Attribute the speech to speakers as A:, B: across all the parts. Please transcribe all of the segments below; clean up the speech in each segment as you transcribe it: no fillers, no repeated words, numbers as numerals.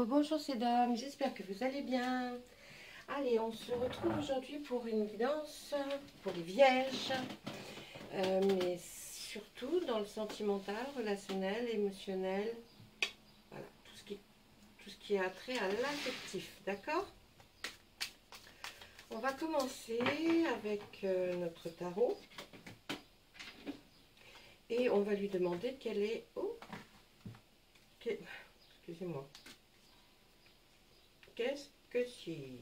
A: Hello, bonjour ces dames, j'espère que vous allez bien. Allez, on se retrouve aujourd'hui pour une guidance pour les vierges, mais surtout dans le sentimental, relationnel, émotionnel, voilà, tout ce qui a trait à l'affectif, d'accord? On va commencer avec notre tarot et on va lui demander quelle est... Oh, excusez-moi. Qu'est-ce que c'est?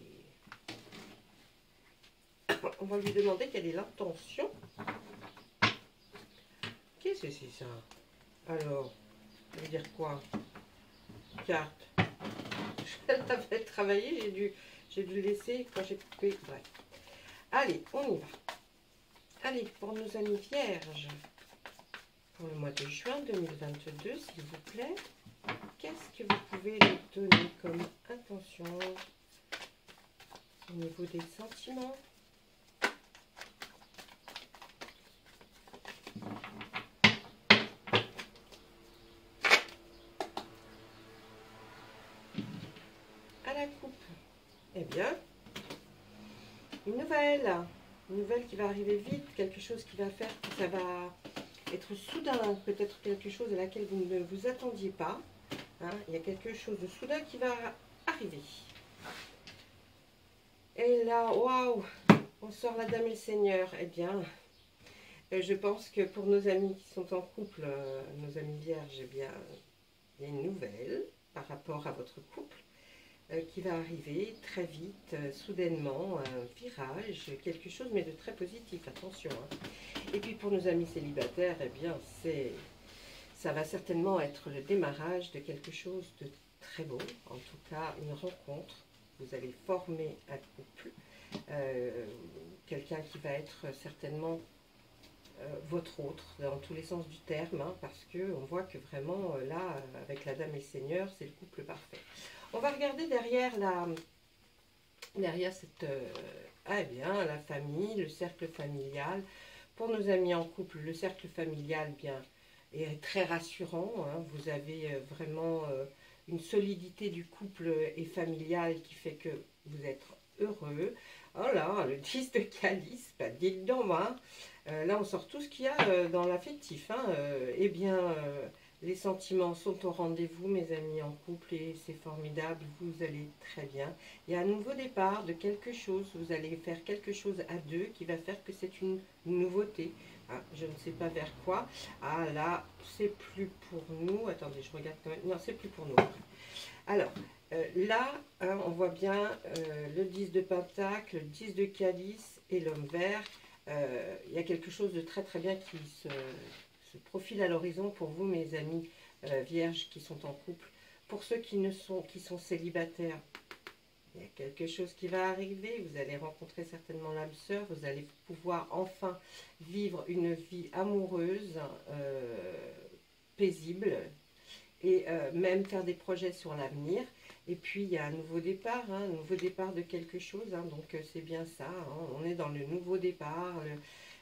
A: On va lui demander quelle est l'intention. Qu'est-ce que c'est ça? Alors, ça veut dire quoi? Carte. Je l'avais travaillé, j'ai dû laisser quand j'ai coupé. Bref. Allez, on y va. Allez, pour nos amis vierges, pour le mois de juin 2022, s'il vous plaît, qu'est-ce que vous pouvez lui donner comme intention au niveau des sentiments? À la coupe, eh bien, une nouvelle qui va arriver vite, quelque chose qui va faire que ça va être soudain, peut-être quelque chose à laquelle vous ne vous attendiez pas. Hein, il y a quelque chose de soudain qui va arriver. Et là, waouh, on sort la Dame et le Seigneur. Eh bien, je pense que pour nos amis qui sont en couple, nos amis vierges, eh bien, il y a une nouvelle par rapport à votre couple qui va arriver très vite, soudainement, un virage, quelque chose, mais de très positif, attention. Hein. Et puis pour nos amis célibataires, eh bien, ça va certainement être le démarrage de quelque chose de très beau, en tout cas une rencontre. Vous allez former un couple, quelqu'un qui va être certainement votre autre, dans tous les sens du terme, hein, parce qu'on voit que vraiment, là, avec la Dame et le Seigneur, c'est le couple parfait. On va regarder derrière cette, eh bien, la famille, le cercle familial. Pour nos amis en couple, le cercle familial, bien, est très rassurant. Hein. Vous avez vraiment une solidité du couple et familial qui fait que vous êtes heureux. Oh là, le 10 de calice, bah, dites donc, hein. Là, on sort tout ce qu'il y a dans l'affectif. Hein. Eh bien, les sentiments sont au rendez-vous, mes amis en couple, et c'est formidable, vous allez très bien. Il y a un nouveau départ de quelque chose, vous allez faire quelque chose à deux qui va faire que c'est une nouveauté. Ah, je ne sais pas vers quoi. Ah là, c'est plus pour nous. Attendez, je regarde quand même. Non, c'est plus pour nous. Alors, là, hein, on voit bien le 10 de Pentacle, le 10 de Calice et l'homme vert. Il y a quelque chose de très très bien qui se profile à l'horizon pour vous, mes amis vierges qui sont en couple. Pour ceux qui sont célibataires, il y a quelque chose qui va arriver. Vous allez rencontrer certainement l'âme sœur. Vous allez pouvoir enfin vivre une vie amoureuse, paisible, et même faire des projets sur l'avenir. Et puis il y a un nouveau départ, hein, un nouveau départ de quelque chose, hein, donc c'est bien ça, hein, on est dans le nouveau départ,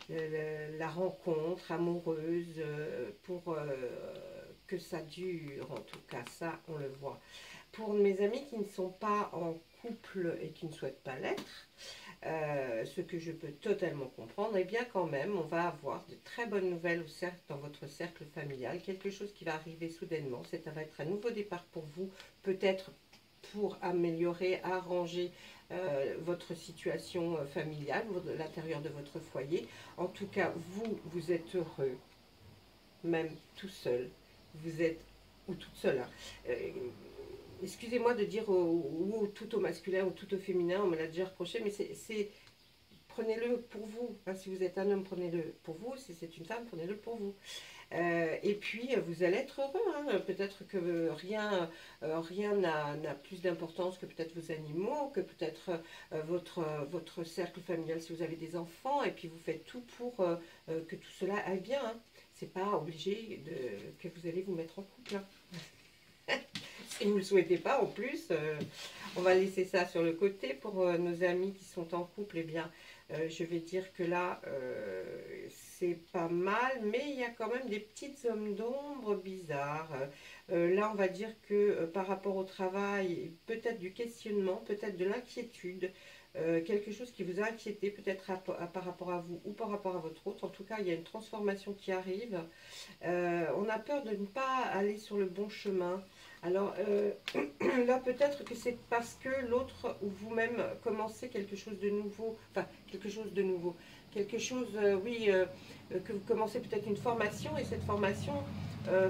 A: la rencontre amoureuse, pour que ça dure, en tout cas ça on le voit. Pour mes amis qui ne sont pas en couple et qui ne souhaitent pas l'être, ce que je peux totalement comprendre, et bien quand même, on va avoir de très bonnes nouvelles dans votre cercle familial, quelque chose qui va arriver soudainement, ça va être un nouveau départ pour vous, peut-être pour améliorer, arranger votre situation familiale, l'intérieur de votre foyer. En tout cas, vous êtes heureux, même tout seul, vous êtes, ou toute seule, hein. Excusez-moi de dire ou tout au masculin ou tout au féminin, on me l'a déjà reproché, mais prenez-le pour vous. Hein, si vous êtes un homme, prenez-le pour vous. Si c'est une femme, prenez-le pour vous. Et puis, vous allez être heureux. Hein. Peut-être que rien n'a plus d'importance que peut-être vos animaux, que peut-être votre cercle familial si vous avez des enfants. Et puis, vous faites tout pour que tout cela aille bien. Hein. C'est pas obligé que vous allez vous mettre en couple. Hein. Si vous ne le souhaitez pas, en plus, on va laisser ça sur le côté. Pour nos amis qui sont en couple, eh bien, je vais dire que là, c'est pas mal, mais il y a quand même des petites zones d'ombre bizarres. Là, on va dire que par rapport au travail, peut-être du questionnement, peut-être de l'inquiétude, quelque chose qui vous a inquiété, peut-être par rapport à vous ou par rapport à votre autre. En tout cas, il y a une transformation qui arrive. On a peur de ne pas aller sur le bon chemin. Alors là, peut-être que c'est parce que l'autre ou vous-même commencez quelque chose de nouveau, enfin quelque chose de nouveau, quelque chose, oui, que vous commencez peut-être une formation et cette formation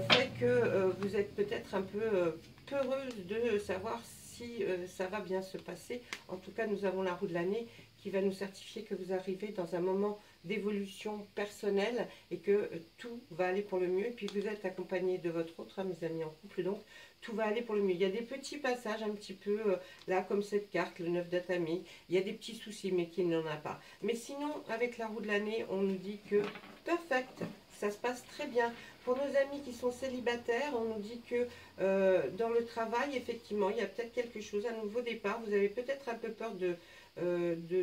A: fait que vous êtes peut-être un peu peureuse de savoir si ça va bien se passer. En tout cas, nous avons la roue de l'année qui va nous certifier que vous arrivez dans un moment d'évolution personnelle et que tout va aller pour le mieux. Et puis vous êtes accompagné de votre autre, mes amis en couple, donc tout va aller pour le mieux. Il y a des petits passages un petit peu, là comme cette carte, le 9 d'Atami, il y a des petits soucis mais qu'il n'en a pas. Mais sinon, avec la roue de l'année, on nous dit que perfect, ça se passe très bien. Pour nos amis qui sont célibataires, on nous dit que dans le travail, effectivement, il y a peut-être quelque chose, un nouveau départ. Vous avez peut-être un peu peur de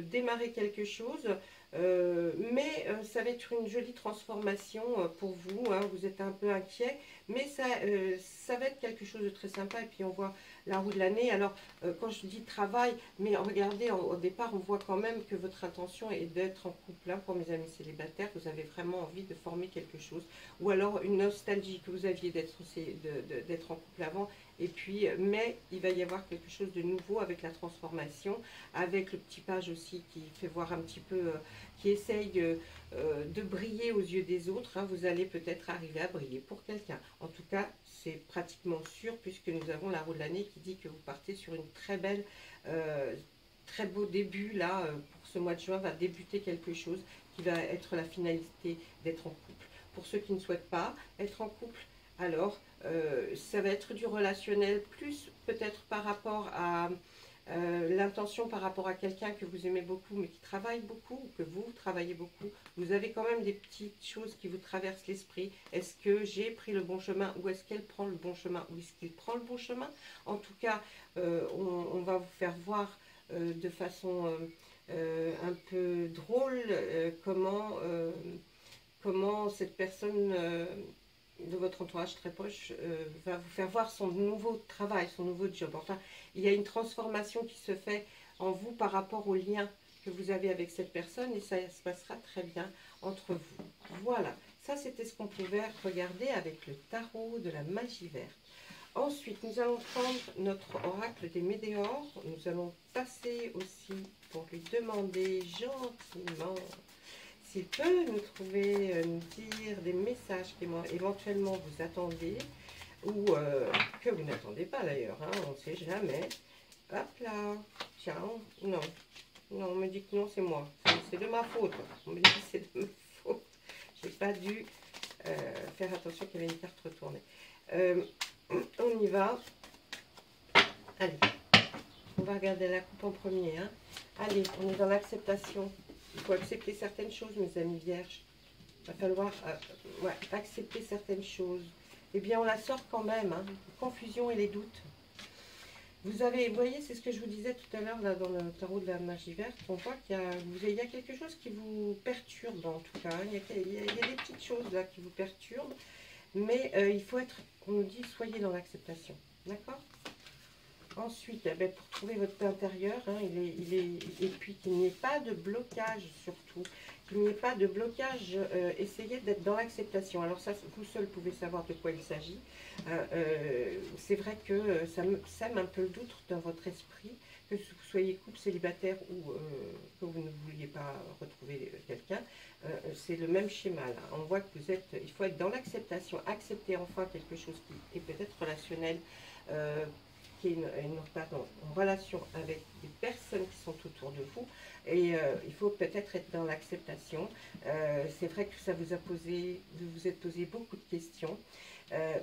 A: démarrer quelque chose, mais ça va être une jolie transformation pour vous, hein. Vous êtes un peu inquiet, mais ça va être quelque chose de très sympa. Et puis on voit la roue de l'année. Alors quand je dis travail, mais regardez, au départ on voit quand même que votre intention est d'être en couple, hein. Pour mes amis célibataires, vous avez vraiment envie de former quelque chose, ou alors une nostalgie que vous aviez d'être en couple avant. Et puis, mais il va y avoir quelque chose de nouveau avec la transformation, avec le petit page aussi qui fait voir un petit peu, qui essaye de briller aux yeux des autres, hein. Vous allez peut-être arriver à briller pour quelqu'un. En tout cas, c'est pratiquement sûr puisque nous avons la roue de l'année qui dit que vous partez sur une très belle, très beau début. Là, pour ce mois de juin, va débuter quelque chose qui va être la finalité d'être en couple. Pour ceux qui ne souhaitent pas être en couple, alors ça va être du relationnel, plus peut-être par rapport à l'intention par rapport à quelqu'un que vous aimez beaucoup mais qui travaille beaucoup, ou que vous travaillez beaucoup. Vous avez quand même des petites choses qui vous traversent l'esprit. Est-ce que j'ai pris le bon chemin, ou est-ce qu'elle prend le bon chemin, ou est-ce qu'il prend le bon chemin? En tout cas, on va vous faire voir de façon un peu drôle comment cette personne de votre entourage très proche va vous faire voir son nouveau travail, son nouveau job. Enfin, il y a une transformation qui se fait en vous par rapport au lien que vous avez avec cette personne, et ça se passera très bien entre vous. Voilà, ça c'était ce qu'on pouvait regarder avec le tarot de la magie verte. Ensuite, nous allons prendre notre oracle des météores. Nous allons passer aussi pour lui demander gentiment s'il peut nous trouver, nous dire des messages qui éventuellement vous attendez, ou que vous n'attendez pas d'ailleurs, hein, on ne sait jamais. Hop là, tiens, non, on me dit que non, c'est moi, c'est de ma faute, on me dit que c'est de ma faute, j'ai pas dû faire attention qu'il y avait une carte retournée. On y va, allez, on va regarder la coupe en premier, hein. Allez, on est dans l'acceptation. Il faut accepter certaines choses, mes amis vierges. Il va falloir accepter certaines choses. Eh bien, on la sort quand même, hein. Confusion et les doutes. Vous voyez, c'est ce que je vous disais tout à l'heure là dans le tarot de la magie verte. On voit qu'il y a quelque chose qui vous perturbe en tout cas. Il y a des petites choses là qui vous perturbent. Mais il faut être, on nous dit, soyez dans l'acceptation. D'accord ? Ensuite, pour trouver votre paix intérieure, hein, et puis qu'il n'y ait pas de blocage surtout, qu'il n'y ait pas de blocage, essayez d'être dans l'acceptation. Alors ça, vous seul pouvez savoir de quoi il s'agit. C'est vrai que ça sème un peu le doute dans votre esprit, que vous soyez couple, célibataire ou que vous ne vouliez pas retrouver quelqu'un. C'est le même schéma là. On voit que il faut être dans l'acceptation, accepter enfin quelque chose qui est peut-être relationnel, qui est une relation avec des personnes qui sont autour de vous, et il faut peut-être être dans l'acceptation. C'est vrai que ça vous vous êtes posé beaucoup de questions,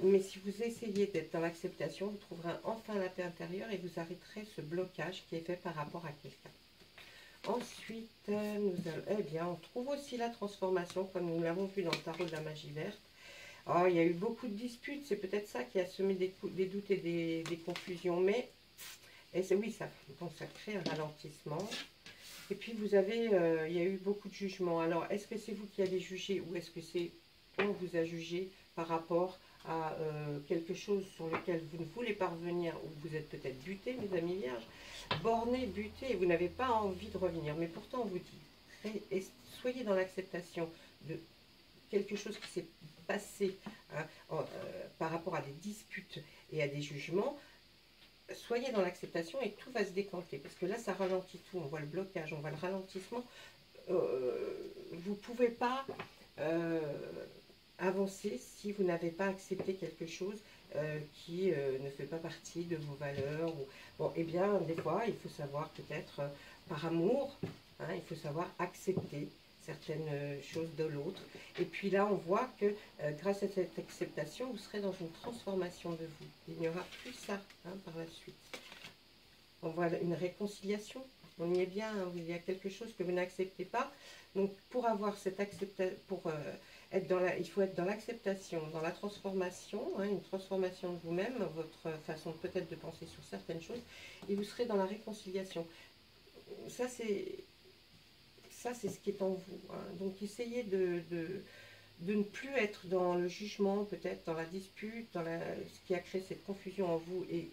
A: mais si vous essayez d'être dans l'acceptation, vous trouverez enfin la paix intérieure et vous arrêterez ce blocage qui est fait par rapport à quelqu'un. Ensuite, on trouve aussi la transformation, comme nous l'avons vu dans le tarot de la magie verte. Oh, il y a eu beaucoup de disputes, c'est peut-être ça qui a semé des doutes et des confusions, mais oui, ça crée un ralentissement. Et puis vous avez, il y a eu beaucoup de jugements. Alors, est-ce que c'est vous qui avez jugé ou est-ce que c'est on vous a jugé par rapport à quelque chose sur lequel vous ne voulez pas revenir, ou vous êtes peut-être buté, mes amis vierges, borné, buté, et vous n'avez pas envie de revenir. Mais pourtant, on vous dit, soyez dans l'acceptation de quelque chose qui s'est passé hein, par rapport à des disputes et à des jugements. Soyez dans l'acceptation et tout va se décanter. Parce que là, ça ralentit tout. On voit le blocage, on voit le ralentissement. Vous ne pouvez pas avancer si vous n'avez pas accepté quelque chose qui ne fait pas partie de vos valeurs. Ou... Bon, eh bien, des fois, il faut savoir peut-être par amour, hein, il faut savoir accepter certaines choses de l'autre. Et puis là, on voit que grâce à cette acceptation, vous serez dans une transformation de vous. Il n'y aura plus ça hein, par la suite. On voit une réconciliation. On y est bien, hein, il y a quelque chose que vous n'acceptez pas. Donc, pour avoir cette acceptation, il faut être dans l'acceptation, dans la transformation, hein, une transformation de vous-même, votre façon peut-être de penser sur certaines choses, et vous serez dans la réconciliation. Ça, c'est ce qui est en vous. Hein. Donc, essayez de ne plus être dans le jugement, peut-être dans la dispute, ce qui a créé cette confusion en vous, et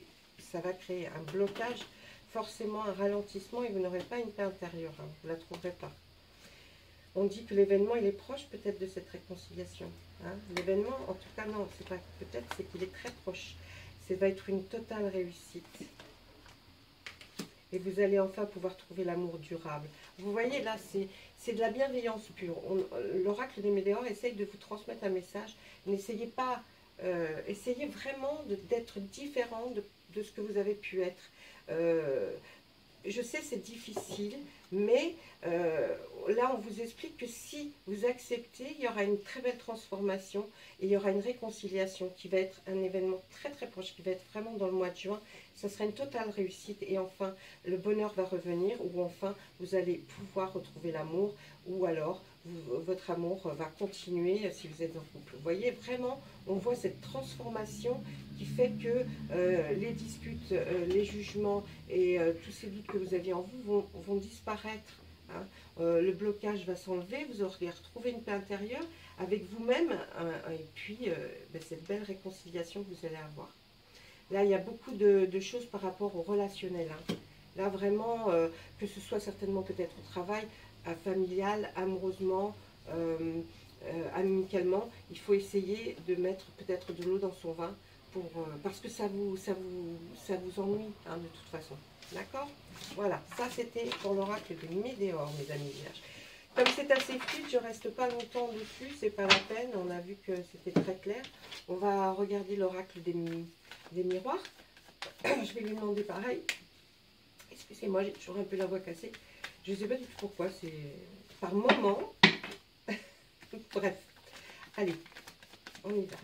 A: ça va créer un blocage, forcément un ralentissement, et vous n'aurez pas une paix intérieure, hein, vous ne la trouverez pas. On dit que l'événement, il est proche peut-être de cette réconciliation. Hein. L'événement, en tout cas, non, c'est pas peut-être, c'est qu'il est très proche. Ça va être une totale réussite. Et vous allez enfin pouvoir trouver l'amour durable. Vous voyez, là, c'est de la bienveillance pure. L'oracle des Médéors essaye de vous transmettre un message. N'essayez pas, essayez vraiment d'être différent de ce que vous avez pu être. Je sais, c'est difficile, mais là, on vous explique que si vous acceptez, il y aura une très belle transformation et il y aura une réconciliation qui va être un événement très très proche, qui va être vraiment dans le mois de juin. Ça sera une totale réussite et enfin, le bonheur va revenir ou enfin, vous allez pouvoir retrouver l'amour ou alors, votre amour va continuer si vous êtes en couple. Vous voyez, vraiment, on voit cette transformation qui fait que les disputes, les jugements et tous ces doutes que vous aviez en vous vont disparaître. Hein. Le blocage va s'enlever, vous aurez retrouvé une paix intérieure avec vous-même et puis cette belle réconciliation que vous allez avoir. Là, il y a beaucoup de choses par rapport au relationnel. Hein. Là, vraiment, que ce soit certainement peut-être au travail, familial, amoureusement, amicalement, il faut essayer de mettre peut-être de l'eau dans son vin parce que ça vous ennuie hein, de toute façon. D'accord? Voilà, ça c'était pour l'oracle de Médéor, mes amis vierges. Comme c'est assez fluide, je ne reste pas longtemps dessus, c'est pas la peine, on a vu que c'était très clair. On va regarder l'oracle des miroirs. Je vais lui demander pareil. Excusez-moi, j'ai toujours un peu la voix cassée. Je ne sais pas du tout pourquoi, c'est par moment. Bref, allez, on y va.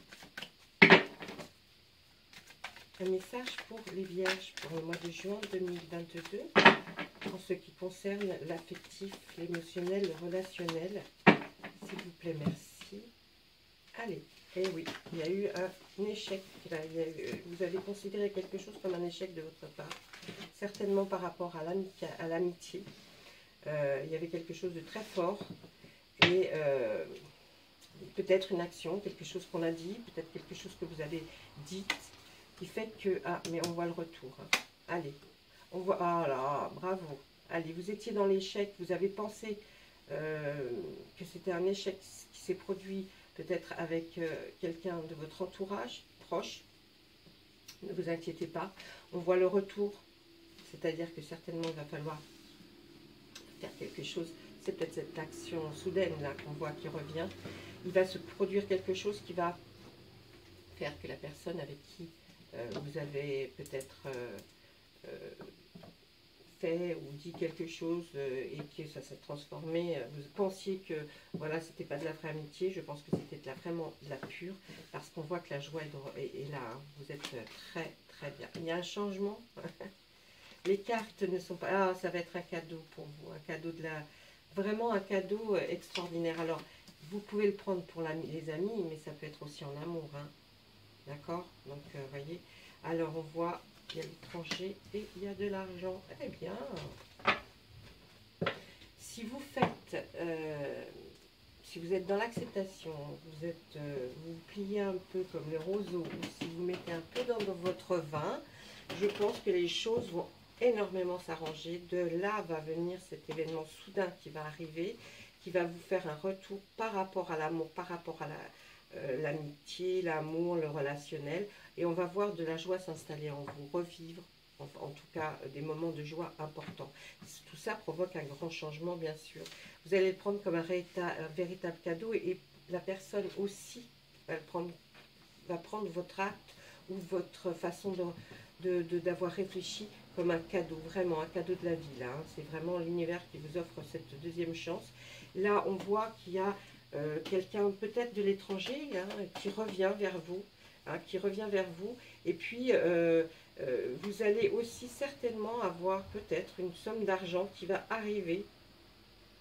A: Un message pour les vierges pour le mois de juin 2022 en ce qui concerne l'affectif, l'émotionnel, le relationnel. S'il vous plaît, merci. Allez, et oui, il y a eu un échec. Là, vous avez considéré quelque chose comme un échec de votre part, certainement par rapport à l'amitié. Il y avait quelque chose de très fort et peut-être une action, quelque chose qu'on a dit, peut-être quelque chose que vous avez dit qui fait que... Ah, mais on voit le retour. Hein. Allez, on voit... Ah là, bravo. Allez, vous étiez dans l'échec, vous avez pensé que c'était un échec qui s'est produit peut-être avec quelqu'un de votre entourage proche. Ne vous inquiétez pas. On voit le retour, c'est-à-dire que certainement il va falloir faire quelque chose. C'est peut-être cette action soudaine là qu'on voit qui revient. Il va se produire quelque chose qui va faire que la personne avec qui vous avez peut-être fait ou dit quelque chose et que ça s'est transformé, vous pensiez que voilà, c'était pas de la vraie amitié, je pense que c'était vraiment de la pure, parce qu'on voit que la joie est là, hein. Vous êtes très très bien. Il y a un changement. Les cartes ne sont pas... Ah, ça va être un cadeau pour vous, un cadeau vraiment un cadeau extraordinaire. Alors, vous pouvez le prendre pour les amis, mais ça peut être aussi en amour, hein. D'accord? Donc, voyez. Alors, on voit, il y a l'étranger et il y a de l'argent. Eh bien, Si vous faites, si vous êtes dans l'acceptation, vous vous pliez un peu comme le roseau, ou si vous mettez un peu dans votre vin, je pense que les choses vont énormément s'arranger. De là va venir cet événement soudain qui va arriver, qui va vous faire un retour par rapport à l'amour, par rapport à l'amitié, l'amour, le relationnel. Et on va voir de la joie s'installer en vous, revivre, en tout cas des moments de joie importants. Tout ça provoque un grand changement, bien sûr. Vous allez le prendre comme un véritable cadeau et la personne aussi va prendre votre acte ou votre façon d'avoir réfléchi comme un cadeau, vraiment un cadeau de la vie. Là, hein. C'est vraiment l'univers qui vous offre cette deuxième chance. Là, on voit qu'il y a quelqu'un peut-être de l'étranger hein, qui revient vers vous, hein, et puis vous allez aussi certainement avoir peut-être une somme d'argent qui va arriver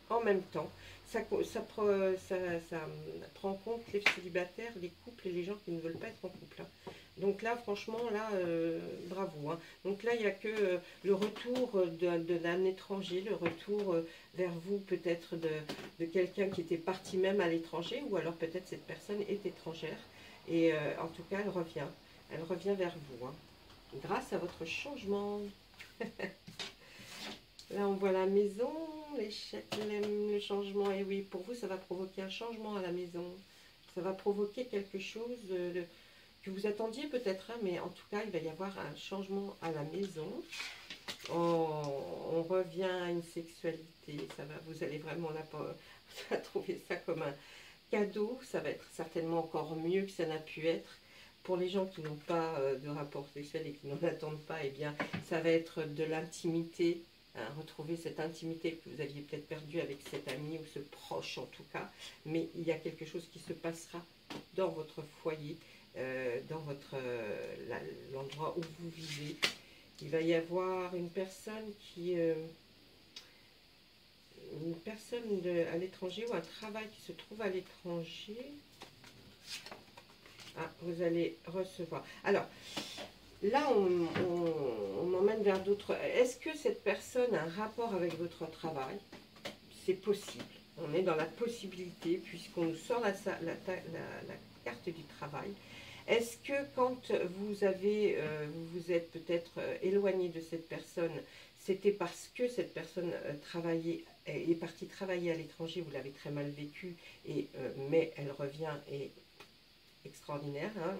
A: en même temps. Ça prend en compte les célibataires, les couples et les gens qui ne veulent pas être en couple. Hein. Donc là, franchement, là, bravo. Hein. Donc là, il n'y a que le retour d'un étranger, le retour vers vous peut-être de quelqu'un qui était parti même à l'étranger, ou alors peut-être cette personne est étrangère. Et en tout cas, elle revient vers vous, hein, grâce à votre changement. Là, on voit la maison, le changement. Et oui, pour vous, ça va provoquer un changement à la maison. Ça va provoquer quelque chose que vous attendiez peut-être, hein, mais en tout cas, il va y avoir un changement à la maison. On revient à une sexualité. Vous allez vraiment là, trouver ça comme un cadeau. Ça va être certainement encore mieux que ça n'a pu être. Pour les gens qui n'ont pas de rapport sexuel et qui n'en attendent pas, eh bien, ça va être de l'intimité. Hein, retrouver cette intimité que vous aviez peut-être perdue avec cet ami ou ce proche en tout cas, mais il y a quelque chose qui se passera dans votre foyer, dans l'endroit où vous vivez. Il va y avoir une personne à l'étranger ou un travail qui se trouve à l'étranger. Ah, vous allez recevoir. Alors, là, on m'emmène vers d'autres. Est-ce que cette personne a un rapport avec votre travail? C'est possible. On est dans la possibilité, puisqu'on nous sort la carte du travail. Est-ce que quand vous êtes peut-être éloigné de cette personne, c'était parce que cette personne est partie travailler à l'étranger, vous l'avez très mal vécu, mais elle revient et extraordinaire, hein.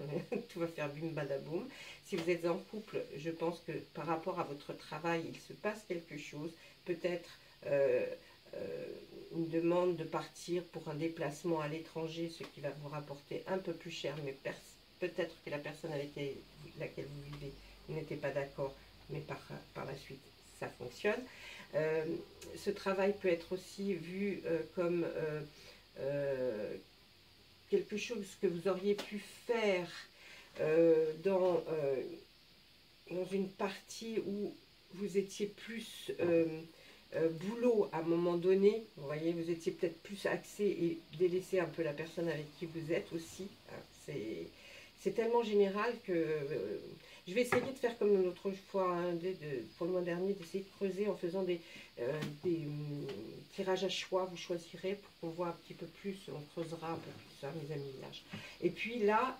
A: Tout va faire bim badaboum. Si vous êtes en couple, je pense que par rapport à votre travail, il se passe quelque chose, peut-être une demande de partir pour un déplacement à l'étranger, ce qui va vous rapporter un peu plus cher, mais peut-être que la personne avec laquelle vous vivez n'était pas d'accord, mais par la suite, ça fonctionne. Ce travail peut être aussi vu comme quelque chose que vous auriez pu faire dans une partie où vous étiez plus boulot à un moment donné, vous voyez, vous étiez peut-être plus axé et délaissé un peu la personne avec qui vous êtes aussi. Hein, c'est tellement général que je vais essayer de faire comme l'autre fois, hein, pour le mois dernier, d'essayer de creuser en faisant des tirages à choix. Vous choisirez pour qu'on voit un petit peu plus, on creusera un peu plus ça, mes amis villages. Et puis là,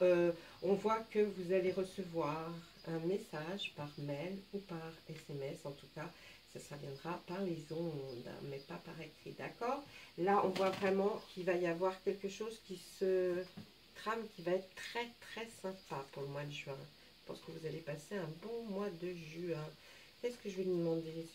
A: on voit que vous allez recevoir un message par mail ou par SMS, en tout cas, ça viendra par les ondes, mais pas par écrit, d'accord? Là, on voit vraiment qu'il va y avoir quelque chose qui se trame, qui va être très très sympa pour le mois de juin. Je pense que vous allez passer un bon mois de juin. Qu'est-ce que je vais lui demander?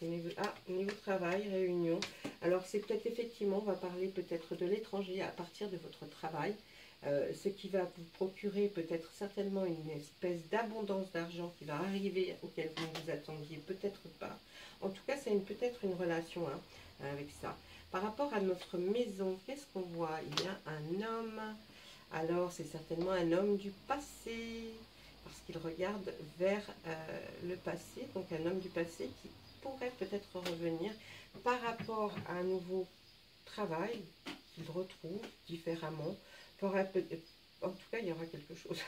A: Niveau travail, réunion. Alors, c'est peut-être effectivement, on va parler peut-être de l'étranger à partir de votre travail. Ce qui va vous procurer peut-être certainement une espèce d'abondance d'argent qui va arriver auquel vous ne vous attendiez peut-être pas. En tout cas, c'est peut-être une relation hein, avec ça. Par rapport à notre maison, qu'est-ce qu'on voit? Il y a un homme. Alors, c'est certainement un homme du passé, parce qu'il regarde vers le passé. Donc, un homme du passé qui pourrait peut-être revenir par rapport à un nouveau travail qu'il retrouve différemment. En tout cas, il y aura quelque chose.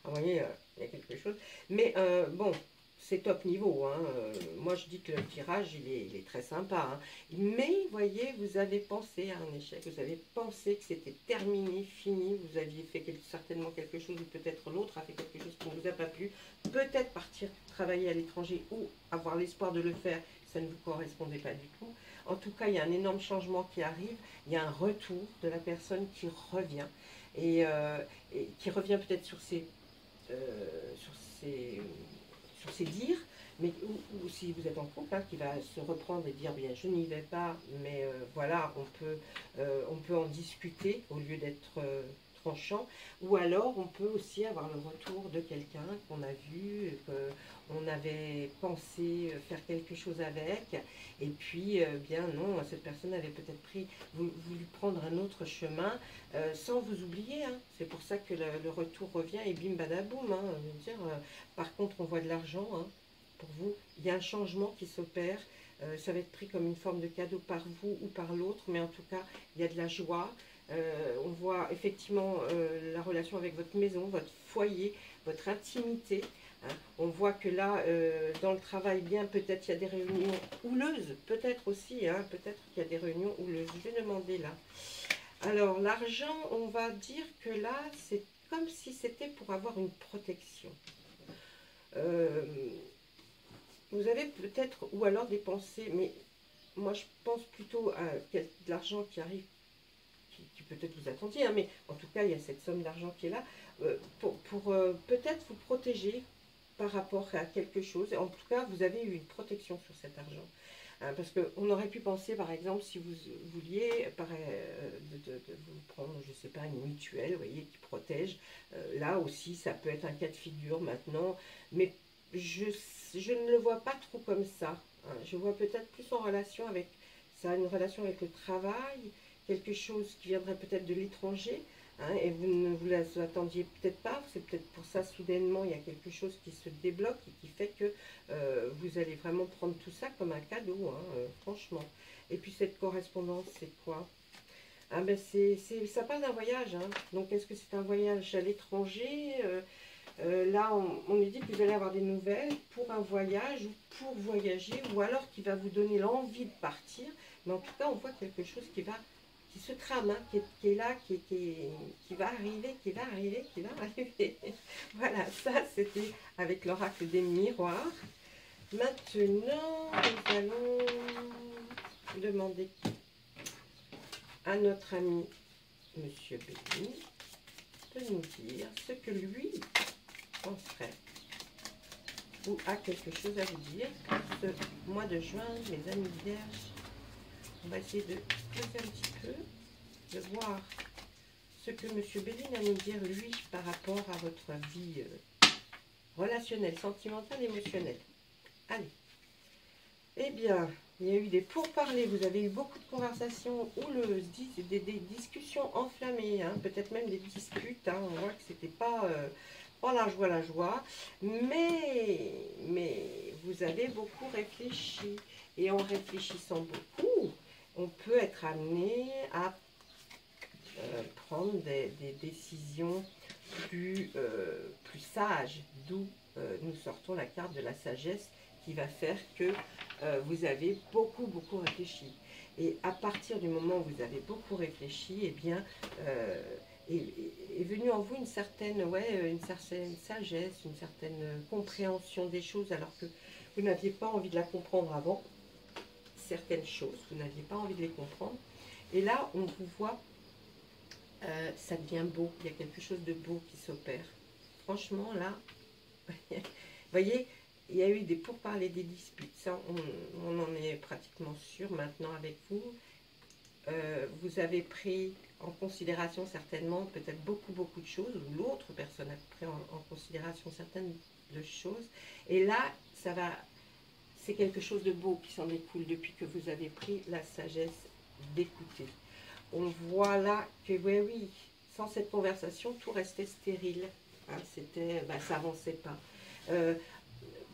A: Vous voyez, il y a quelque chose. Mais bon, c'est top niveau. Hein. Moi, je dis que le tirage, il est très sympa. Hein. Mais, vous voyez, vous avez pensé à un échec. Vous avez pensé que c'était terminé, fini. Vous aviez fait certainement quelque chose, ou peut-être l'autre a fait quelque chose qui ne vous a pas plu. Peut-être partir travailler à l'étranger ou avoir l'espoir de le faire, ça ne vous correspondait pas du tout. En tout cas, il y a un énorme changement qui arrive. Il y a un retour de la personne qui revient. Et qui revient peut-être sur ses... sur ses sur ses dires, mais ou si vous êtes en couple, hein, qui va se reprendre et dire bien je n'y vais pas, mais voilà, on peut en discuter au lieu d'être tranchant, ou alors on peut aussi avoir le retour de quelqu'un qu'on a vu, qu'on avait pensé faire quelque chose avec, et puis bien non, cette personne avait peut-être voulu prendre un autre chemin, sans vous oublier, hein. C'est pour ça que le retour revient et bim badaboum, hein. Je veux dire, par contre on voit de l'argent, hein, pour vous, il y a un changement qui s'opère, ça va être pris comme une forme de cadeau par vous ou par l'autre, mais en tout cas il y a de la joie. On voit effectivement la relation avec votre maison, votre foyer, votre intimité, hein. On voit que là, dans le travail, bien peut-être il y a des réunions houleuses, peut-être aussi, hein, peut-être qu'il y a des réunions houleuses. Je vais demander là. Alors, l'argent, on va dire que là, c'est comme si c'était pour avoir une protection. Vous avez peut-être, ou alors dépensé, mais moi je pense plutôt à de l'argent qui arrive, qui peut-être vous attendiez, hein, mais en tout cas, il y a cette somme d'argent qui est là, pour peut-être vous protéger par rapport à quelque chose. En tout cas, vous avez eu une protection sur cet argent. Parce qu'on aurait pu penser, par exemple, si vous vouliez de vous prendre, je ne sais pas, une mutuelle, vous voyez, qui protège. Là aussi, ça peut être un cas de figure maintenant, mais je ne le vois pas trop comme ça. Hein. Je vois peut-être plus en relation avec, ça a une relation avec le travail, quelque chose qui viendrait peut-être de l'étranger, hein, et vous ne vous attendiez peut-être pas, c'est peut-être pour ça soudainement il y a quelque chose qui se débloque et qui fait que vous allez vraiment prendre tout ça comme un cadeau, hein, franchement. Et puis cette correspondance, c'est quoi? Ah ben ça parle d'un voyage, hein. Donc est-ce que c'est un voyage à l'étranger? Là, on nous dit que vous allez avoir des nouvelles pour un voyage ou pour voyager, ou alors qui va vous donner l'envie de partir. Mais en tout cas, on voit quelque chose qui se trame, hein, qui est là, qui va arriver, qui va arriver, qui va arriver. Voilà, ça c'était avec l'oracle des miroirs. Maintenant, nous allons demander à notre ami Monsieur Béni de nous dire ce que lui penserait ou a quelque chose à vous dire ce mois de juin, mes amis vierges. On va essayer de creuser un petit peu, de voir ce que Monsieur Béline a à nous dire, lui, par rapport à votre vie relationnelle, sentimentale, émotionnelle. Allez. Eh bien, il y a eu des pourparlers, vous avez eu beaucoup de conversations houleuses, des discussions enflammées, hein, peut-être même des disputes, hein, on voit que c'était pas la joie, mais vous avez beaucoup réfléchi, et en réfléchissant beaucoup, on peut être amené à prendre des décisions plus sages, d'où nous sortons la carte de la sagesse qui va faire que vous avez beaucoup réfléchi. Et à partir du moment où vous avez beaucoup réfléchi, eh bien, est venue en vous une certaine sagesse, une certaine compréhension des choses, alors que vous n'aviez pas envie de la comprendre avant. Certaines choses, vous n'aviez pas envie de les comprendre. Et là, on vous voit, ça devient beau, il y a quelque chose de beau qui s'opère. Franchement, là, vous voyez, il y a eu des pourparlers, des disputes, ça, on en est pratiquement sûr maintenant avec vous. Vous avez pris en considération certainement, peut-être beaucoup de choses, ou l'autre personne a pris en considération certaines choses. Et là, c'est quelque chose de beau qui s'en découle depuis que vous avez pris la sagesse d'écouter. On voit là que, oui, sans cette conversation, tout restait stérile. Hein, ça n'avançait pas.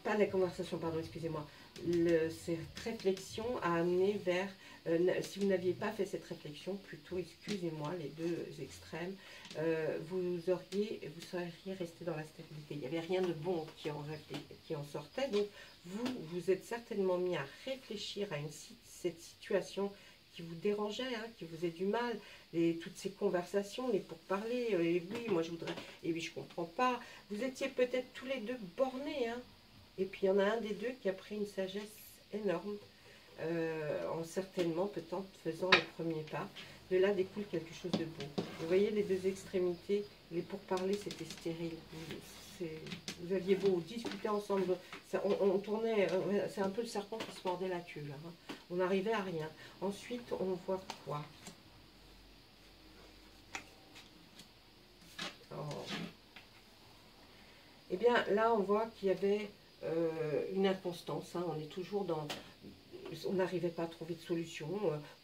A: Pas la conversation, pardon, excusez-moi. cette réflexion a amené vers, si vous n'aviez pas fait cette réflexion, plutôt, excusez-moi, les deux extrêmes, vous seriez resté dans la stérilité. Il n'y avait rien de bon qui en sortait. Donc, vous êtes certainement mis à réfléchir à cette situation qui vous dérangeait, hein, qui vous faisait du mal, toutes ces conversations, les pourparlers, oui, moi je voudrais, et oui, je comprends pas. Vous étiez peut-être tous les deux bornés, hein, et puis il y en a un des deux qui a pris une sagesse énorme, en certainement, peut-être faisant le premier pas. De là découle quelque chose de beau. Vous voyez les deux extrémités, les pourparlers, c'était stérile. Vous aviez beau discuter ensemble, ça, on tournait, c'est un peu le serpent qui se mordait la queue, là, hein. On n'arrivait à rien. Ensuite, on voit quoi? Oh. Eh bien, là, on voit qu'il y avait une inconstance, hein. On est toujours dans... On n'arrivait pas à trouver de solution.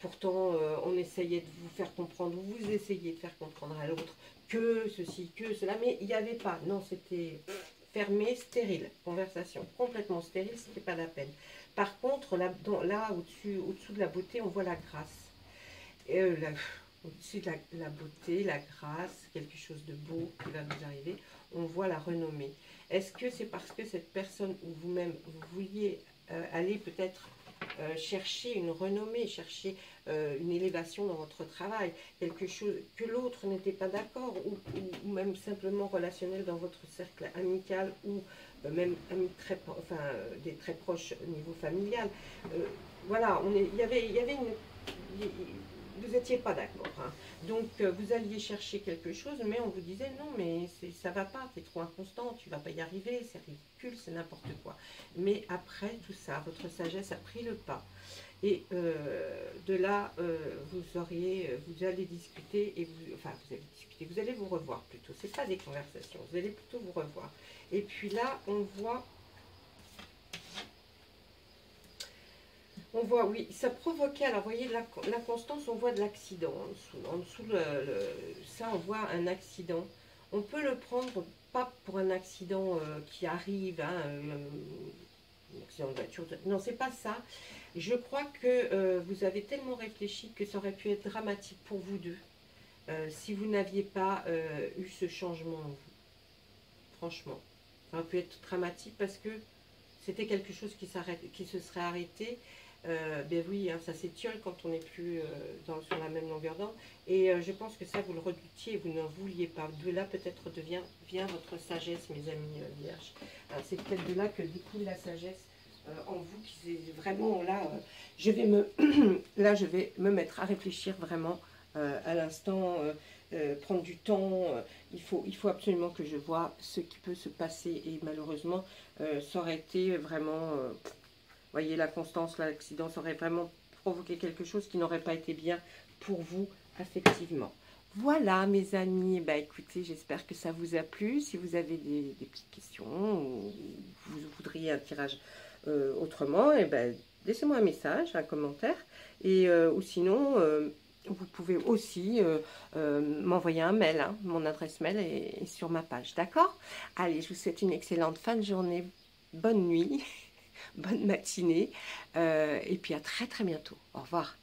A: Pourtant, on essayait de vous faire comprendre, vous essayez de faire comprendre à l'autre que ceci, que cela, mais il n'y avait pas. Non, c'était fermé, stérile. Conversation complètement stérile, ce n'était pas la peine. Par contre, là au-dessous de la beauté, on voit la grâce. Au-dessus de la beauté, la grâce, quelque chose de beau qui va vous arriver, on voit la renommée. Est-ce que c'est parce que cette personne ou vous-même, vous vouliez aller peut-être chercher une renommée, chercher une élévation dans votre travail, quelque chose que l'autre n'était pas d'accord, ou même simplement relationnel dans votre cercle amical, ou même amis des très proches au niveau familial. Voilà, il y avait vous n'étiez pas d'accord, hein. Donc vous alliez chercher quelque chose, mais on vous disait non, mais ça va pas, tu es trop inconstant, tu vas pas y arriver, c'est ridicule, c'est n'importe quoi. Mais après tout ça, votre sagesse a pris le pas. Et de là, vous allez discuter, et vous allez vous revoir plutôt. Ce n'est pas des conversations, vous allez plutôt vous revoir. Et puis là, on voit, oui, ça provoquait, alors vous voyez, l'inconstance, on voit de l'accident en dessous. Ça, on voit un accident. On peut le prendre pas pour un accident qui arrive, hein, un accident de voiture. Non, c'est pas ça. Je crois que vous avez tellement réfléchi que ça aurait pu être dramatique pour vous deux si vous n'aviez pas eu ce changement en vous. Franchement, ça aurait pu être dramatique parce que c'était quelque chose qui se serait arrêté. Ben oui, hein, ça s'étiole quand on n'est plus sur la même longueur d'onde. Et je pense que ça, vous le redoutiez, vous n'en vouliez pas. De là, peut-être vient votre sagesse, mes amis vierges. C'est peut-être de là que découle la sagesse en vous, qui est vraiment là. Là, je vais me mettre à réfléchir vraiment à l'instant, prendre du temps. Il faut absolument que je vois ce qui peut se passer. Et malheureusement, ça aurait été vraiment... voyez, la constance, l'accident, ça aurait vraiment provoqué quelque chose qui n'aurait pas été bien pour vous, effectivement. Voilà, mes amis, bah, écoutez, j'espère que ça vous a plu. Si vous avez des petites questions, ou vous voudriez un tirage autrement, et ben, laissez-moi un message, un commentaire. Et, ou sinon, vous pouvez aussi m'envoyer un mail. Hein. Mon adresse mail est sur ma page, d'accord? Allez, je vous souhaite une excellente fin de journée. Bonne nuit. Bonne matinée et puis à très très bientôt. Au revoir.